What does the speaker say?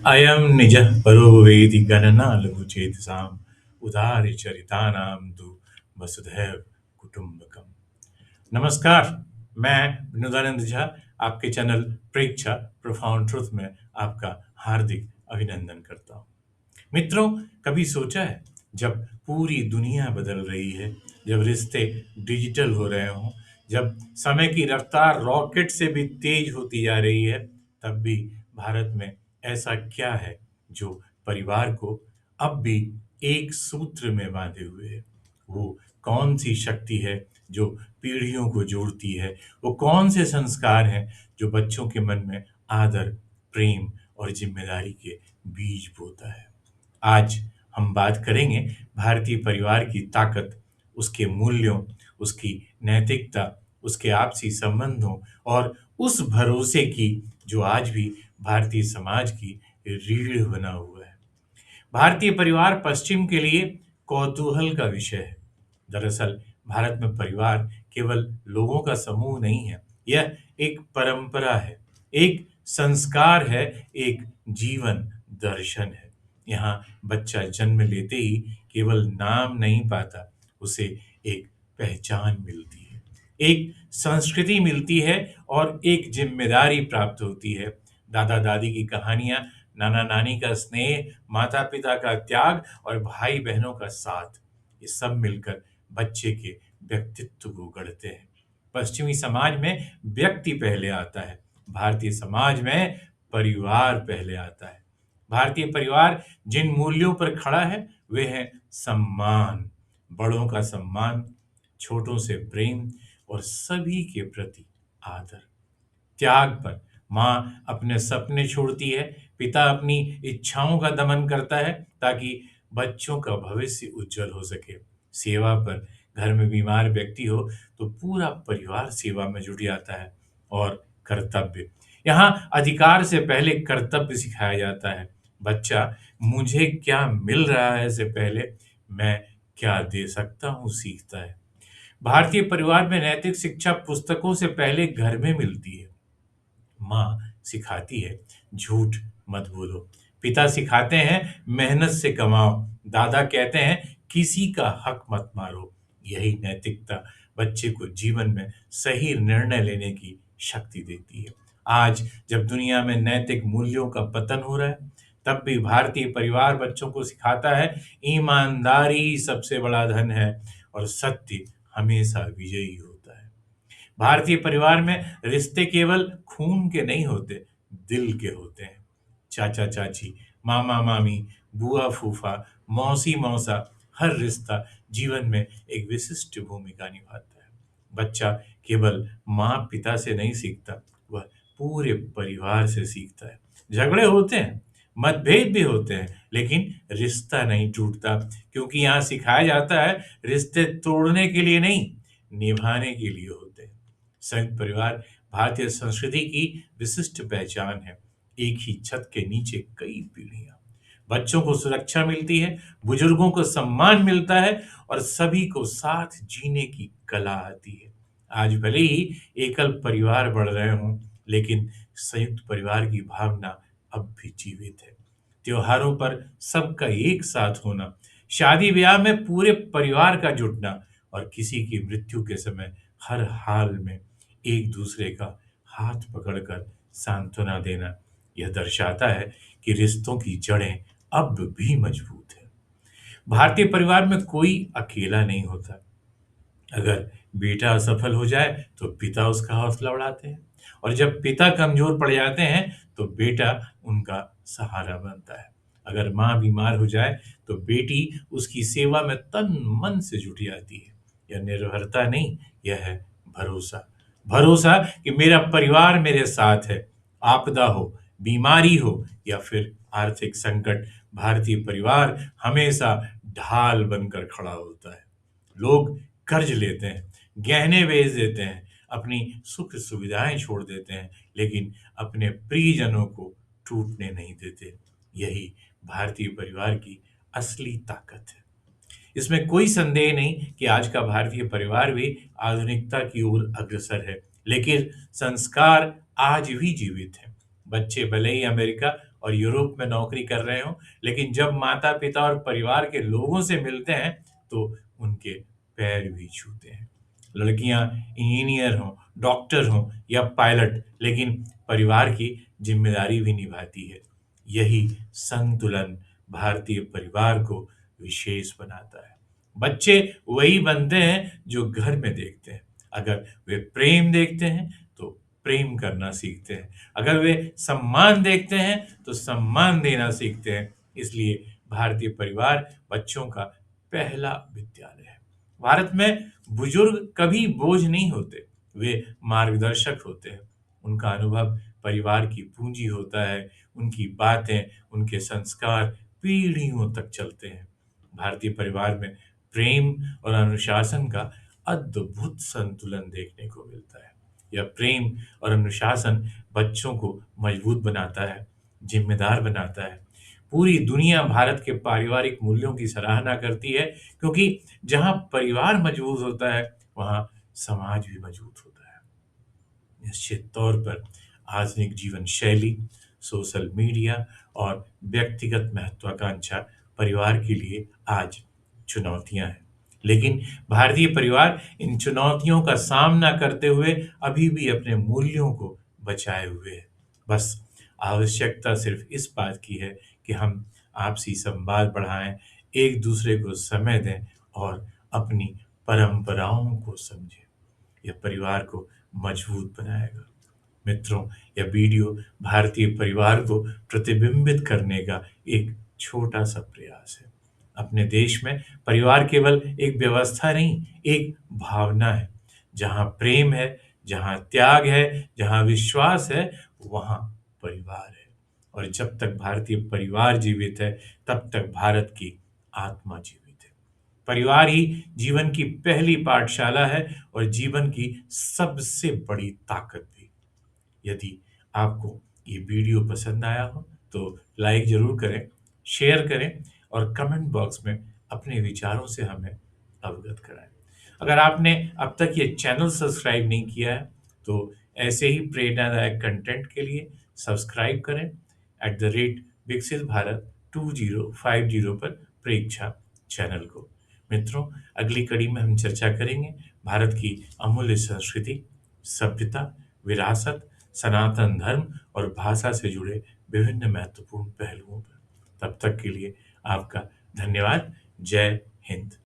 अयं निजः परो वेति गणना लघुचेतसाम् उदारचरितानां तु वसुधैव कुटुम्बकम्। नमस्कार, मैं विनोदानंद झा आपके चैनल प्रेक्षा प्रोफाउंड ट्रुथ में आपका हार्दिक अभिनंदन करता हूँ। मित्रों, कभी सोचा है जब पूरी दुनिया बदल रही है, जब रिश्ते डिजिटल हो रहे हों, जब समय की रफ्तार रॉकेट से भी तेज होती जा रही है, तब भी भारत में ऐसा क्या है जो परिवार को अब भी एक सूत्र में बांधे हुए है? वो कौन सी शक्ति है जो पीढ़ियों को जोड़ती है? वो कौन से संस्कार हैं जो बच्चों के मन में आदर, प्रेम और जिम्मेदारी के बीज बोता है? आज हम बात करेंगे भारतीय परिवार की ताकत, उसके मूल्यों, उसकी नैतिकता, उसके आपसी संबंधों और उस भरोसे की जो आज भी भारतीय समाज की रीढ़ बना हुआ है। भारतीय परिवार पश्चिम के लिए कौतूहल का विषय है। दरअसल भारत में परिवार केवल लोगों का समूह नहीं है, यह एक परंपरा है, एक संस्कार है, एक जीवन दर्शन है। यहाँ बच्चा जन्म लेते ही केवल नाम नहीं पाता, उसे एक पहचान मिलती है, एक संस्कृति मिलती है और एक जिम्मेदारी प्राप्त होती है। दादा दादी की कहानियां, नाना नानी का स्नेह, माता पिता का त्याग और भाई बहनों का साथ, ये सब मिलकर बच्चे के व्यक्तित्व को गढ़ते हैं। पश्चिमी समाज में व्यक्ति पहले आता है, भारतीय समाज में परिवार पहले आता है। भारतीय परिवार जिन मूल्यों पर खड़ा है वे हैं सम्मान, बड़ों का सम्मान, छोटों से प्रेम और सभी के प्रति आदर। त्याग पर माँ अपने सपने छोड़ती है, पिता अपनी इच्छाओं का दमन करता है ताकि बच्चों का भविष्य उज्जवल हो सके। सेवा पर घर में बीमार व्यक्ति हो तो पूरा परिवार सेवा में जुट जाता है। और कर्तव्य, यहाँ अधिकार से पहले कर्तव्य सिखाया जाता है। बच्चा मुझे क्या मिल रहा है से पहले मैं क्या दे सकता हूँ सीखता है। भारतीय परिवार में नैतिक शिक्षा पुस्तकों से पहले घर में मिलती है। माँ सिखाती है झूठ मत बोलो, पिता सिखाते हैं मेहनत से कमाओ, दादा कहते हैं किसी का हक मत मारो। यही नैतिकता बच्चे को जीवन में सही निर्णय लेने की शक्ति देती है। आज जब दुनिया में नैतिक मूल्यों का पतन हो रहा है, तब भी भारतीय परिवार बच्चों को सिखाता है ईमानदारी सबसे बड़ा धन है और सत्य हमेशा विजयी होता है। भारतीय परिवार में रिश्ते केवल खून के नहीं होते, दिल के होते हैं। चाचा चाची, मामा मामी, बुआ फूफा, मौसी मौसा, हर रिश्ता जीवन में एक विशिष्ट भूमिका निभाता है। बच्चा केवल माँ पिता से नहीं सीखता, वह पूरे परिवार से सीखता है। झगड़े होते हैं, मतभेद भी होते हैं, लेकिन रिश्ता नहीं टूटता, क्योंकि यहाँ सिखाया जाता है रिश्ते तोड़ने के लिए नहीं, निभाने के लिए होते हैं। संयुक्त परिवार भारतीय संस्कृति की विशिष्ट पहचान है। एक ही छत के नीचे कई पीढ़ियां, बच्चों को सुरक्षा मिलती है, बुजुर्गों को सम्मान मिलता है और सभी को साथ जीने की कला आती है। आज भले ही एकल परिवार बढ़ रहे हों, लेकिन संयुक्त परिवार की भावना अब भी जीवित है। त्योहारों पर सबका एक साथ होना, शादी ब्याह में पूरे परिवार का जुटना और किसी की मृत्यु के समय हर हाल में एक दूसरे का हाथ पकड़कर सांत्वना देना, यह दर्शाता है कि रिश्तों की जड़ें अब भी मजबूत है। भारतीय परिवार में कोई अकेला नहीं होता। अगर बेटा असफल हो जाए तो पिता उसका हौसला बढ़ाते हैं, और जब पिता कमजोर पड़ जाते हैं तो बेटा उनका सहारा बनता है। अगर माँ बीमार हो जाए तो बेटी उसकी सेवा में तन मन से जुट जाती है। यह निर्भरता नहीं, यह है भरोसा। भरोसा कि मेरा परिवार मेरे साथ है, आपदा हो, बीमारी हो या फिर आर्थिक संकट, भारतीय परिवार हमेशा ढाल बनकर खड़ा होता है। लोग कर्ज लेते हैं, गहने बेच देते हैं, अपनी सुख सुविधाएं छोड़ देते हैं, लेकिन अपने प्रियजनों को टूटने नहीं देते। यही भारतीय परिवार की असली ताकत है। इसमें कोई संदेह नहीं कि आज का भारतीय परिवार भी आधुनिकता की ओर अग्रसर है, लेकिन संस्कार आज भी जीवित है। बच्चे भले ही अमेरिका और यूरोप में नौकरी कर रहे हों, लेकिन जब माता-पिता और परिवार के लोगों से मिलते हैं, तो उनके पैर भी छूते हैं। लड़कियाँ इंजीनियर हों, डॉक्टर हों या पायलट, लेकिन परिवार की ज़िम्मेदारी भी निभाती है। यही संतुलन भारतीय परिवार को विशेष बनाता है। बच्चे वही बनते हैं जो घर में देखते हैं। अगर वे प्रेम देखते हैं, तो प्रेम करना सीखते हैं। अगर वे सम्मान देखते हैं, तो सम्मान देना सीखते हैं। इसलिए भारतीय परिवार बच्चों का पहला विद्यालय है। भारत में बुजुर्ग कभी बोझ नहीं होते, वे मार्गदर्शक होते हैं। उनका अनुभव परिवार की पूंजी होता है, उनकी बातें, उनके संस्कार पीढ़ियों तक चलते हैं। भारतीय परिवार में प्रेम और अनुशासन का अद्भुत संतुलन देखने को मिलता है। यह प्रेम और अनुशासन बच्चों को मजबूत बनाता है, जिम्मेदार बनाता है। पूरी दुनिया भारत के पारिवारिक मूल्यों की सराहना करती है, क्योंकि जहाँ परिवार मजबूत होता है, वहाँ समाज भी मजबूत होता है। निश्चित तौर पर आधुनिक जीवन शैली, सोशल मीडिया और व्यक्तिगत महत्वाकांक्षा परिवार के लिए आज चुनौतियां हैं। लेकिन भारतीय परिवार इन चुनौतियों का सामना करते हुए अभी भी अपने मूल्यों को बचाए हुए है। बस आवश्यकता सिर्फ इस बात की है कि हम आपसी संवाद बढ़ाएं, एक दूसरे को समय दें और अपनी परंपराओं को समझें। यह परिवार को मजबूत बनाएगा। मित्रों, यह वीडियो भारतीय परिवार को प्रतिबिंबित करने का एक छोटा सा प्रयास है। अपने देश में परिवार केवल एक व्यवस्था नहीं, एक भावना है। जहाँ प्रेम है, जहाँ त्याग है, जहाँ विश्वास है, वहाँ परिवार है। और जब तक भारतीय परिवार जीवित है, तब तक भारत की आत्मा जीवित है। परिवार ही जीवन की पहली पाठशाला है और जीवन की सबसे बड़ी ताकत भी। यदि आपको ये वीडियो पसंद आया हो, तो लाइक ज़रूर करें, शेयर करें और कमेंट बॉक्स में अपने विचारों से हमें अवगत कराएं। अगर आपने अब तक ये चैनल सब्सक्राइब नहीं किया है, तो ऐसे ही प्रेरणादायक कंटेंट के लिए सब्सक्राइब करें विकसित भारत 2050 पर प्रेक्षा चैनल को। मित्रों, अगली कड़ी में हम चर्चा करेंगे भारत की अमूल्य संस्कृति, सभ्यता, विरासत, सनातन धर्म और भाषा से जुड़े विभिन्न महत्वपूर्ण पहलुओं पर। तब तक के लिए आपका धन्यवाद। जय हिंद।